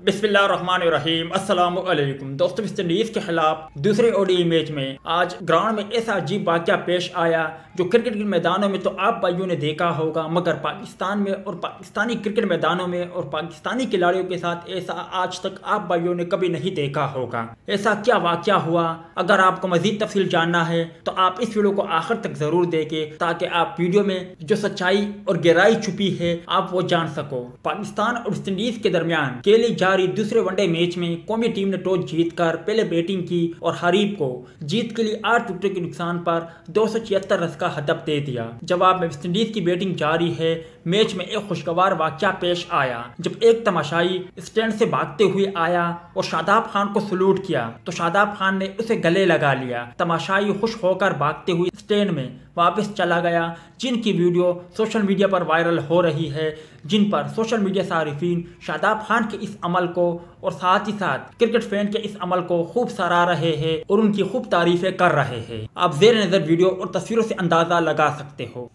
बिस्मिल्लाहिर्रहमानिर्रहीम अस्सलाम वालेकुम दोस्तों, वेस्ट इंडीज़ के खिलाफ दूसरे ओडीआई मैच में आज ग्राउंड में ऐसा अजीब वाक़या पेश आया जो क्रिकेट के मैदानों में तो आप भाइयों ने देखा होगा, मगर पाकिस्तान में और पाकिस्तानी क्रिकेट मैदानों में और पाकिस्तानी खिलाड़ियों के साथ ऐसा आज तक आप भाइयों ने कभी नहीं देखा होगा। ऐसा क्या वाक़या हुआ? अगर आपको मज़ीद तफसील जानना है तो आप इस वीडियो को आखिर तक ज़रूर देखें ताकि आप वीडियो में जो सच्चाई और गहराई छुपी है आप वो जान सको। पाकिस्तान और वेस्ट इंडीज़ के दरमियान खेली जारी दूसरे वनडे मैच में कौमी टीम ने टॉस जीतकर पहले बैटिंग की और हरीफ को जीत के लिए 8 विकेटों के नुकसान पर 276 रन का हदफ दे दिया। जवाब में वेस्ट इंडीज की बैटिंग जारी है। मैच में एक खुशगवार वाकया पेश आया जब एक तमाशाई स्टैंड से भागते हुए आया और शादाब खान को सलूट किया तो शादाब खान ने उसे गले लगा लिया। तमाशाई खुश होकर भागते हुए स्टैंड में वापस चला गया, जिनकी वीडियो सोशल मीडिया पर वायरल हो रही है, जिन पर सोशल मीडिया सारिफीन शादाब खान के इस अमल को और साथ ही साथ क्रिकेट फैन के इस अमल को खूब सराह रहे हैं और उनकी खूब तारीफें कर रहे हैं। आप ज़ेर नज़र वीडियो और तस्वीरों से अंदाज़ा लगा सकते हो।